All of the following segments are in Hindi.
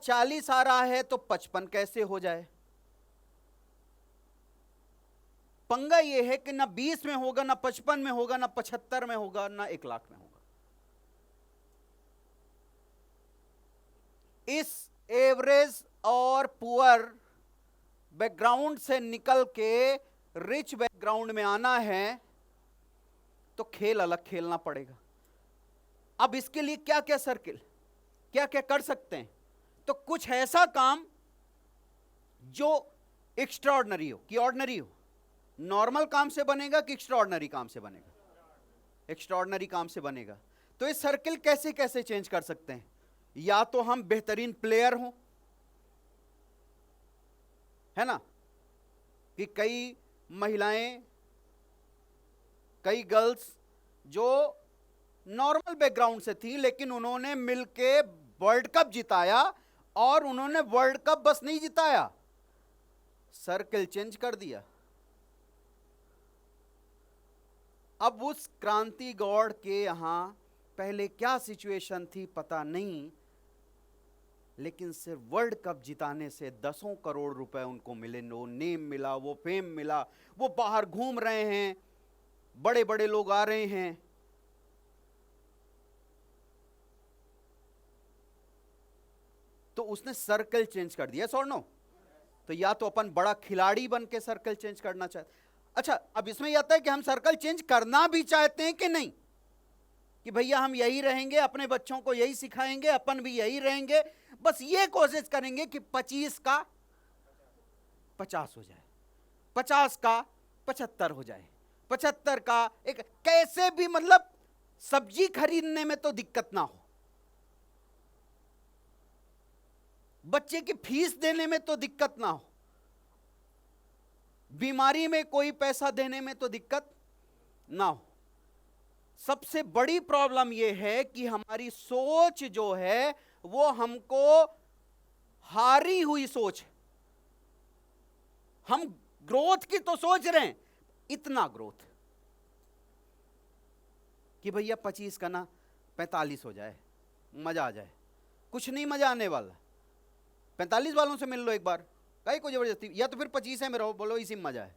40 आ रहा है तो 55 कैसे हो जाए? पंगा ये है कि ना 20 में होगा, ना 55 में होगा, ना 75 में होगा, ना 1 लाख में होगा। इस एवरेज और पुअर बैकग्राउंड से निकल के रिच बैकग्राउंड में आना है तो खेल अलग खेलना पड़ेगा। अब इसके लिए क्या क्या सर्किल, क्या क्या कर सकते हैं? तो कुछ ऐसा काम जो एक्स्ट्राऑर्डिनरी हो कि ऑर्डिनरी हो। नॉर्मल काम से बनेगा कि एक्स्ट्राऑर्डिनरी काम से बनेगा? एक्स्ट्राऑर्डिनरी काम से बनेगा। तो ये सर्किल कैसे कैसे चेंज कर सकते हैं? या तो हम बेहतरीन प्लेयर हों, है ना, कि कई महिलाएं, कई गर्ल्स जो नॉर्मल बैकग्राउंड से थी लेकिन उन्होंने मिलके वर्ल्ड कप जिताया, और उन्होंने वर्ल्ड कप बस नहीं जिताया, सर्किल चेंज कर दिया। अब उस क्रांति गौड़ के यहां पहले क्या सिचुएशन थी पता नहीं, लेकिन सिर्फ वर्ल्ड कप जिताने से 10 करोड़ रुपए उनको मिले, वो नेम मिला, वो फेम मिला, वो बाहर घूम रहे हैं, बड़े बड़े लोग आ रहे हैं। तो उसने सर्कल चेंज कर दिया, सर नो? तो या तो अपन बड़ा खिलाड़ी बन के सर्कल चेंज करना चाहते। अच्छा, अब इसमें यह आता है कि हम सर्कल चेंज करना भी चाहते हैं कि नहीं, कि भैया हम यही रहेंगे, अपने बच्चों को यही सिखाएंगे, अपन भी यही रहेंगे, बस ये कोशिश करेंगे कि 25 का 50 हो जाए, 50 का 75 हो जाए, 75 का एक, कैसे भी मतलब सब्जी खरीदने में तो दिक्कत ना हो, बच्चे की फीस देने में तो दिक्कत ना हो, बीमारी में कोई पैसा देने में तो दिक्कत ना हो। सबसे बड़ी प्रॉब्लम यह है कि हमारी सोच जो है वो हमको हारी हुई सोच है। हम ग्रोथ की तो सोच रहे हैं, इतना ग्रोथ कि भैया 25 का ना 45 हो जाए, मजा आ जाए। कुछ नहीं मजा आने वाला। 45 वालों से मिल लो एक बार, काहे को जबरदस्ती, या तो फिर 25 में रहो, बोलो इसी में मजा है।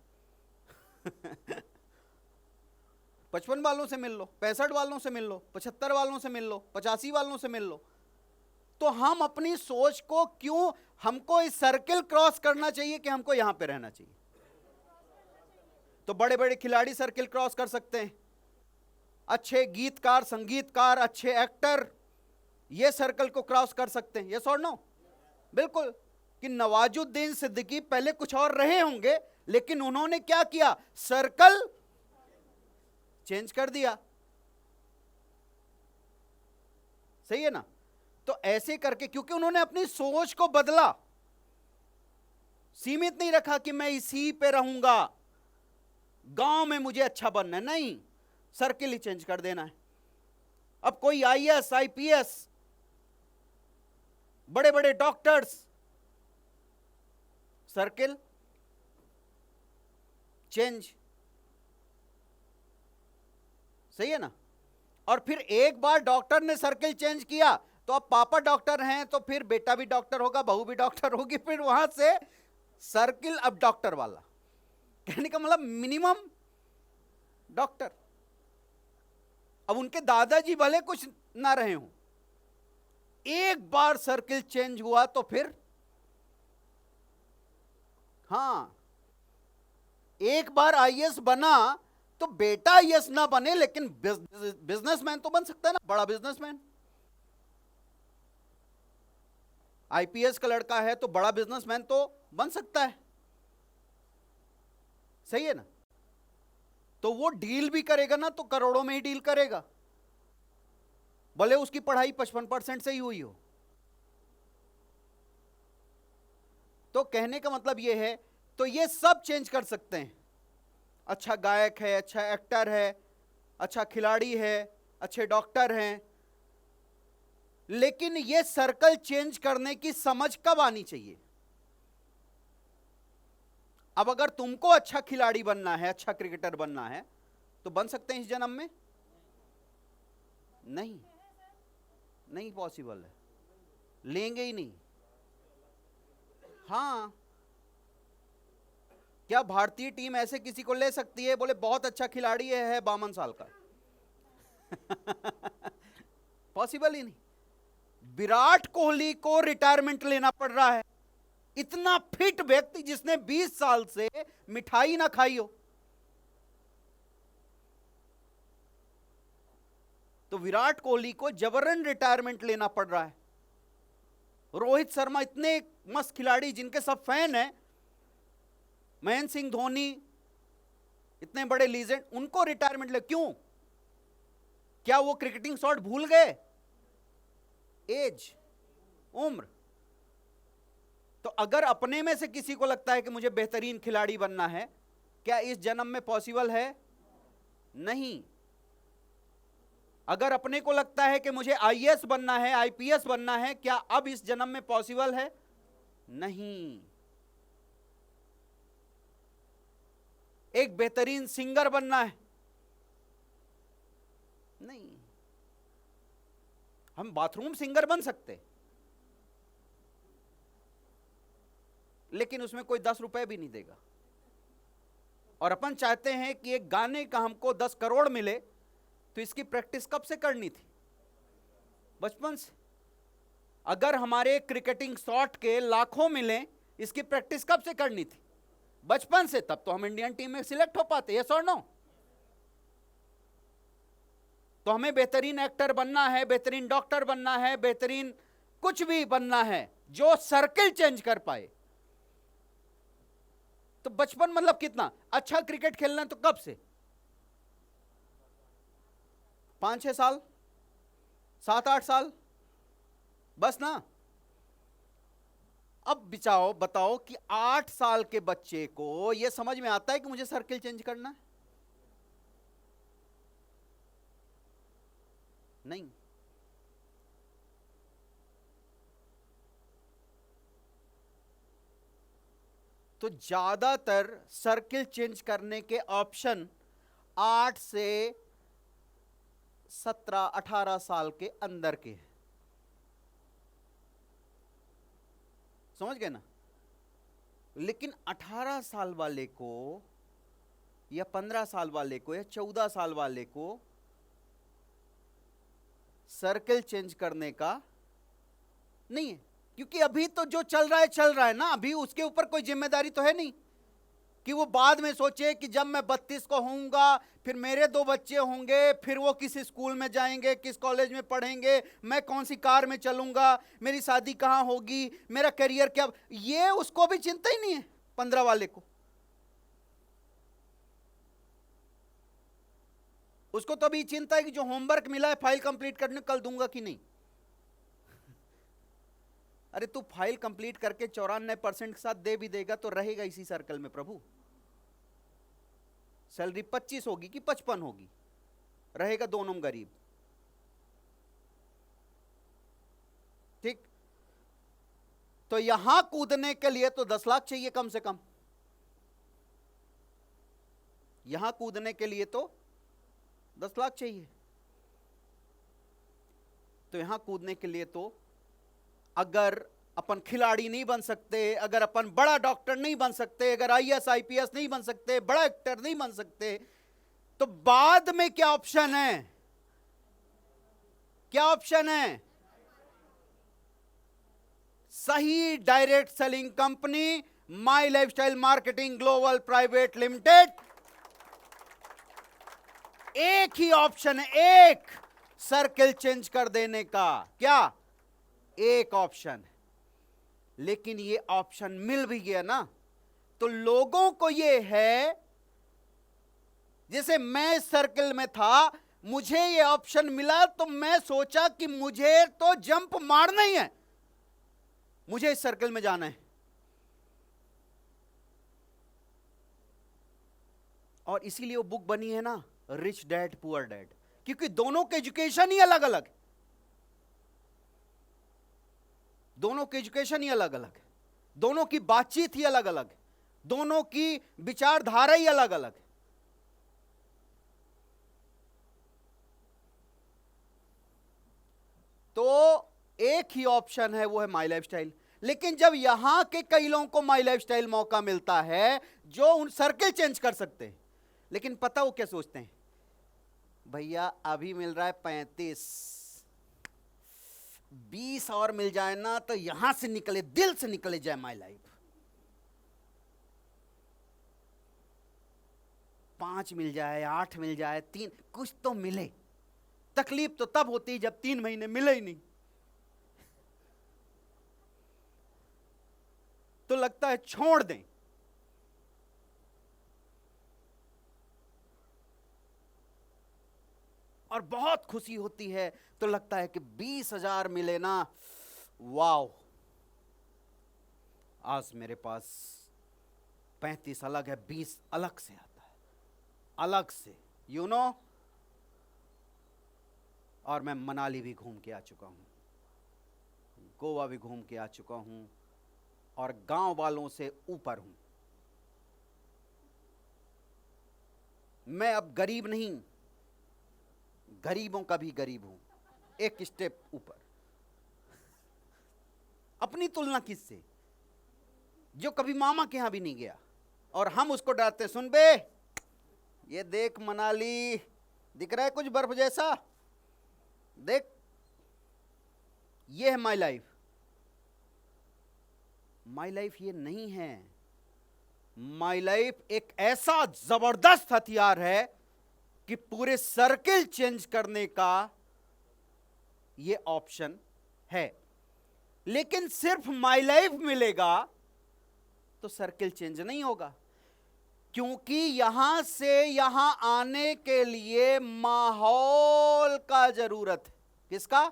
55 वालों से मिल लो, 65 वालों से मिल लो, 75 वालों से मिल लो, 85 वालों से मिल लो। तो हम अपनी सोच को क्यों, हमको इस सर्किल क्रॉस करना चाहिए कि हमको यहां पे रहना चाहिए? तो बड़े बड़े खिलाड़ी सर्किल क्रॉस कर सकते हैं, अच्छे गीतकार, संगीतकार, अच्छे एक्टर ये सर्कल को क्रॉस कर सकते हैं। यस और नो? बिल्कुल। कि नवाजुद्दीन सिद्दीकी पहले कुछ और रहे होंगे, लेकिन उन्होंने क्या किया? सर्कल चेंज कर दिया। सही है ना? तो ऐसे करके, क्योंकि उन्होंने अपनी सोच को बदला, सीमित नहीं रखा कि मैं इसी पे रहूंगा, गांव में मुझे अच्छा बनना है, नहीं, सर्किल ही चेंज कर देना है। अब कोई आईएएस, आईपीएस, बड़े बड़े डॉक्टर्स, सर्किल चेंज। सही है ना? और फिर एक बार डॉक्टर ने सर्किल चेंज किया तो अब पापा डॉक्टर हैं तो फिर बेटा भी डॉक्टर होगा, बहू भी डॉक्टर होगी, फिर वहां से सर्किल अब डॉक्टर वाला। कहने का मतलब मिनिमम डॉक्टर। अब उनके दादाजी भले कुछ ना रहे हों, एक बार सर्किल चेंज हुआ तो फिर, हां, एक बार आईएएस बना तो बेटा आईएएस ना बने, लेकिन बिजनेसमैन तो बन सकता है ना, बड़ा बिजनेसमैन। आईपीएस का लड़का है तो बड़ा बिजनेसमैन तो बन सकता है। सही है ना? तो वो डील भी करेगा ना तो करोड़ों में ही डील करेगा, भले उसकी पढ़ाई 55% से ही हुई हो। तो कहने का मतलब ये है, तो ये सब चेंज कर सकते हैं। अच्छा गायक है, अच्छा एक्टर है, अच्छा खिलाड़ी है, अच्छे डॉक्टर हैं, लेकिन ये सर्कल चेंज करने की समझ कब आनी चाहिए? अब अगर तुमको अच्छा खिलाड़ी बनना है, अच्छा क्रिकेटर बनना है, तो बन सकते हैं इस जन्म में? नहीं, नहीं पॉसिबल है, लेंगे ही नहीं। हाँ, क्या भारतीय टीम ऐसे किसी को ले सकती है? बोले बहुत अच्छा खिलाड़ी है 52 साल का। पॉसिबल ही नहीं। विराट कोहली को रिटायरमेंट लेना पड़ रहा है, इतना फिट व्यक्ति जिसने 20 साल से मिठाई ना खाई हो। तो विराट कोहली को जबरन रिटायरमेंट लेना पड़ रहा है। रोहित शर्मा इतने मस्त खिलाड़ी जिनके सब फैन हैं, महेंद्र सिंह धोनी इतने बड़े लीजेंड, उनको रिटायरमेंट ले क्यों? क्या वो क्रिकेटिंग शॉट भूल गए? एज, उम्र। तो अगर अपने में से किसी को लगता है कि मुझे बेहतरीन खिलाड़ी बनना है, क्या इस जन्म में पॉसिबल है? नहीं। अगर अपने को लगता है कि मुझे आईएएस बनना है, आईपीएस बनना है, क्या अब इस जन्म में पॉसिबल है? नहीं। एक बेहतरीन सिंगर बनना है? नहीं। हम बाथरूम सिंगर बन सकते, लेकिन उसमें कोई 10 रुपए भी नहीं देगा। और अपन चाहते हैं कि एक गाने का हमको 10 करोड़ मिले, तो इसकी प्रैक्टिस कब से करनी थी? बचपन से। अगर हमारे क्रिकेटिंग शॉट के लाखों मिले, इसकी प्रैक्टिस कब से करनी थी? बचपन से। तब तो हम इंडियन टीम में सिलेक्ट हो पाते। यस और नो? तो हमें बेहतरीन एक्टर बनना है, बेहतरीन डॉक्टर बनना है, बेहतरीन कुछ भी बनना है जो सर्किल चेंज कर पाए। तो बचपन मतलब कितना अच्छा क्रिकेट खेलना, तो कब से? 5-6 साल, 7-8 साल, बस ना। अब बताओ कि 8 साल के बच्चे को यह समझ में आता है कि मुझे सर्किल चेंज करना है? नहीं। तो ज्यादातर सर्किल चेंज करने के ऑप्शन 8 से 17-18 साल के अंदर के हैं। समझ गए ना? लेकिन 18 साल वाले को या 15 साल वाले को या 14 साल वाले को सर्किल चेंज करने का नहीं है, क्योंकि अभी तो जो चल रहा है ना, अभी उसके ऊपर कोई जिम्मेदारी तो है नहीं कि वो बाद में सोचे कि जब मैं 32 को होऊंगा, फिर मेरे 2 बच्चे होंगे, फिर वो किस स्कूल में जाएंगे, किस कॉलेज में पढ़ेंगे, मैं कौन सी कार में चलूंगा, मेरी शादी कहां होगी, मेरा करियर क्या। ये उसको भी चिंता ही नहीं है 15 वाले को। उसको तो अभी चिंता है कि जो होमवर्क मिला है फाइल कंप्लीट करने, कल दूंगा कि नहीं। अरे तू फाइल कंप्लीट करके 94% के साथ दे भी देगा तो रहेगा इसी सर्कल में प्रभु। सैलरी 25 होगी कि 55 होगी, रहेगा दोनों गरीब। ठीक? तो यहां कूदने के लिए तो 10 लाख चाहिए कम से कम। यहां कूदने के लिए तो 10 लाख चाहिए। तो यहां कूदने के लिए तो अगर अपन खिलाड़ी नहीं बन सकते, अगर अपन बड़ा डॉक्टर नहीं बन सकते, अगर आईएएस आईपीएस नहीं बन सकते, बड़ा एक्टर नहीं बन सकते, तो बाद में क्या ऑप्शन है? क्या ऑप्शन है? सही direct selling company, my lifestyle marketing global private limited. एक ही ऑप्शन है, एक सर्किल चेंज कर देने का। क्या? एक ऑप्शन है। लेकिन ये ऑप्शन मिल भी गया ना, तो लोगों को ये है, जैसे मैं सर्किल में था, मुझे ये ऑप्शन मिला तो मैं सोचा कि मुझे तो जंप मारना ही है, मुझे इस सर्किल में जाना है। और इसीलिए वो बुक बनी है ना, रिच डैड पुअर डैड, क्योंकि दोनों के एजुकेशन ही अलग अलग है। दोनों की एजुकेशन ही अलग अलग है, दोनों की बातचीत ही अलग अलग है, दोनों की विचारधारा ही अलग अलग है। तो एक ही ऑप्शन है, वो है माई लाइफस्टाइल। लेकिन जब यहां के कई लोगों को माई लाइफस्टाइल मौका मिलता है जो उन सर्किल चेंज कर सकते हैं, लेकिन पता वो क्या सोचते हैं, भैया अभी मिल रहा है 35, 20 और मिल जाए ना तो यहां से निकले, दिल से निकले जाए माई लाइफ। 5 मिल जाए, 8 मिल जाए, 3 कुछ तो मिले। तकलीफ तो तब होती जब 3 महीने मिले ही नहीं, तो लगता है छोड़ दें। और बहुत खुशी होती है तो लगता है कि 20,000 मिले ना, वाओ, आज मेरे पास 35 अलग है, 20 अलग से आता है, अलग से, यू नो। और मैं मनाली भी घूम के आ चुका हूं, गोवा भी घूम के आ चुका हूं, और गांव वालों से ऊपर हूं। मैं अब गरीब नहीं, गरीबों का भी गरीब हूं, एक स्टेप ऊपर। अपनी तुलना किससे, जो कभी मामा के यहां भी नहीं गया, और हम उसको डरते, सुन बे ये देख मनाली, दिख रहा है कुछ बर्फ जैसा, देख, ये है माई लाइफ। माई लाइफ ये नहीं है। माई लाइफ एक ऐसा जबरदस्त हथियार है कि पूरे सर्किल चेंज करने का ये ऑप्शन है। लेकिन सिर्फ माई लाइफ मिलेगा तो सर्किल चेंज नहीं होगा, क्योंकि यहां से यहां आने के लिए माहौल का जरूरत है। किसका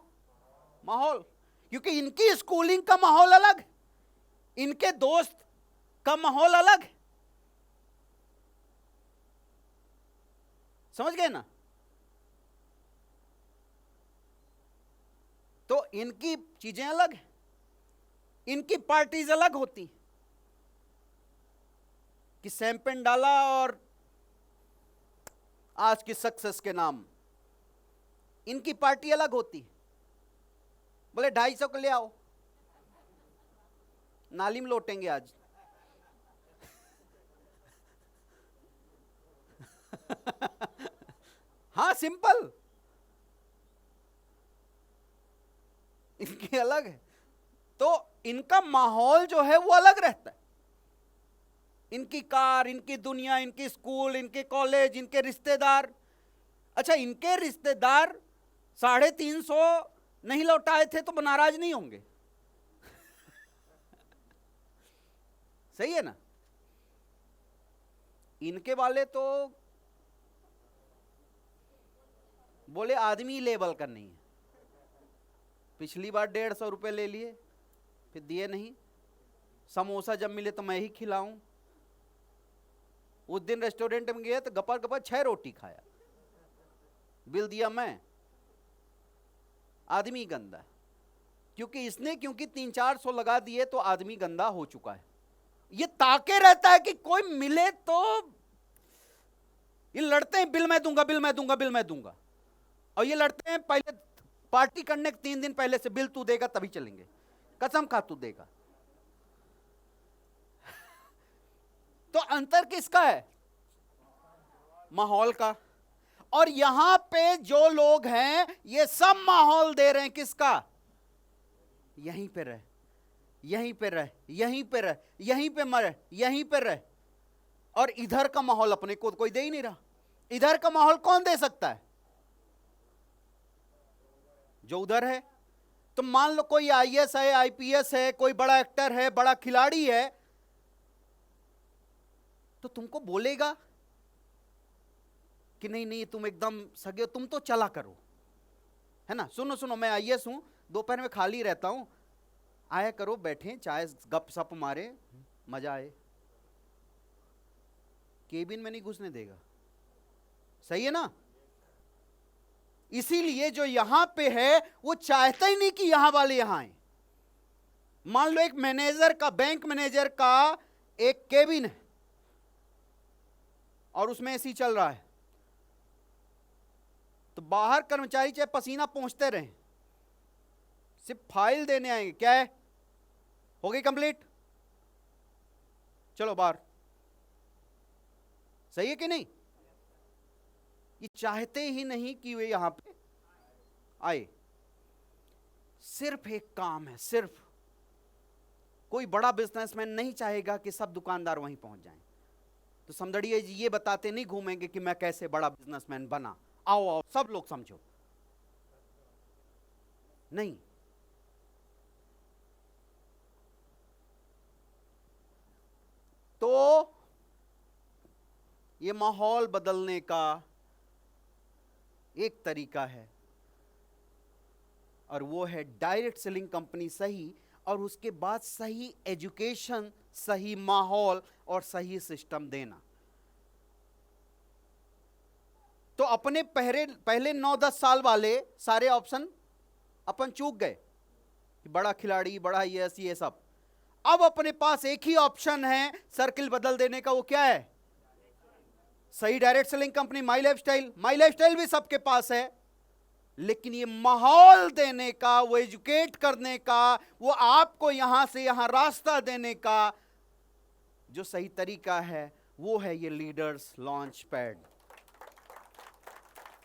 माहौल? क्योंकि इनकी स्कूलिंग का माहौल अलग, इनके दोस्त का माहौल अलग, समझ गए ना? तो इनकी चीजें अलग हैं, इनकी पार्टीज अलग होती, कि शैंपेन डाला और आज की सक्सेस के नाम, इनकी पार्टी अलग होती। बोले 250 को ले आओ, नाली में लौटेंगे आज। हाँ, सिंपल, इनकी अलग है, तो इनका माहौल जो है वो अलग रहता है। इनकी कार, इनकी दुनिया, इनकी स्कूल, इनके कॉलेज, इनके रिश्तेदार। अच्छा, इनके रिश्तेदार 350 नहीं लौटाए थे तो नाराज नहीं होंगे? सही है ना? इनके वाले तो बोले आदमी लेवल का नहीं है। पिछली बार 150 रुपए ले लिए, फिर दिए नहीं। समोसा जब मिले तो मैं ही खिलाऊं। उस दिन रेस्टोरेंट में गए तो गपर गपर 6 रोटी खाया, बिल दिया मैं। आदमी गंदा, क्योंकि 300-400 लगा दिए तो आदमी गंदा हो चुका है। ये ताके रहता है कि कोई मिले तो, ये लड़ते हैं बिल मैं दूंगा, बिल मैं दूंगा, बिल मैं दूंगा। और ये लड़ते हैं पहले पार्टी करने के 3 दिन पहले से, बिल तू देगा तभी चलेंगे, कसम खा तू देगा। तो अंतर किसका है? माहौल का। और यहां पे जो लोग हैं ये सब माहौल दे रहे हैं किसका? यहीं पे रह, यहीं पे रह, यहीं पे रह, यहीं पे मरे, यहीं पे रह। और इधर का माहौल अपने को कोई दे ही नहीं रहा। इधर का माहौल कौन दे सकता है? जो उधर है। तो मान लो कोई आईएएस है, आईपीएस है, कोई बड़ा एक्टर है, बड़ा खिलाड़ी है, तो तुमको बोलेगा कि नहीं नहीं तुम एकदम सगे हो, तुम तो चला करो, है ना? सुनो सुनो, मैं आईएएस हूं, दोपहर में खाली रहता हूं, आया करो, बैठे चाय गप सप मारे, मजा आए। केबिन में नहीं घुसने देगा। सही है ना? इसीलिए जो यहां पे है वो चाहता ही नहीं कि यहां वाले यहां आए। मान लो एक मैनेजर का, बैंक मैनेजर का एक केबिन है और उसमें एसी चल रहा है, तो बाहर कर्मचारी चाहे पसीना पोंछते रहे, सिर्फ फाइल देने आएंगे। क्या है? हो गई कंप्लीट? चलो बाहर। सही है कि नहीं? ये चाहते ही नहीं कि वे यहां पे आए। सिर्फ एक काम है, सिर्फ कोई बड़ा बिजनेसमैन नहीं चाहेगा कि सब दुकानदार वहीं पहुंच जाएं। तो समदड़िया जी ये बताते नहीं घूमेंगे कि मैं कैसे बड़ा बिजनेसमैन बना, आओ आओ सब लोग समझो, नहीं। तो ये माहौल बदलने का एक तरीका है, और वो है डायरेक्ट सेलिंग कंपनी सही, और उसके बाद सही एजुकेशन, सही माहौल और सही सिस्टम देना। तो अपने पहले 9-10 साल वाले सारे ऑप्शन अपन चूक गए कि बड़ा खिलाड़ी, बड़ा ये सब। अब अपने पास एक ही ऑप्शन है सर्किल बदल देने का, वो क्या है? सही direct selling company, my lifestyle. My lifestyle भी सबके पास है, लेकिन ये माहौल देने का, वो एजुकेट करने का, वो आपको यहां से यहां रास्ता देने का जो सही तरीका है, वो है ये लीडर्स लॉन्च पैड।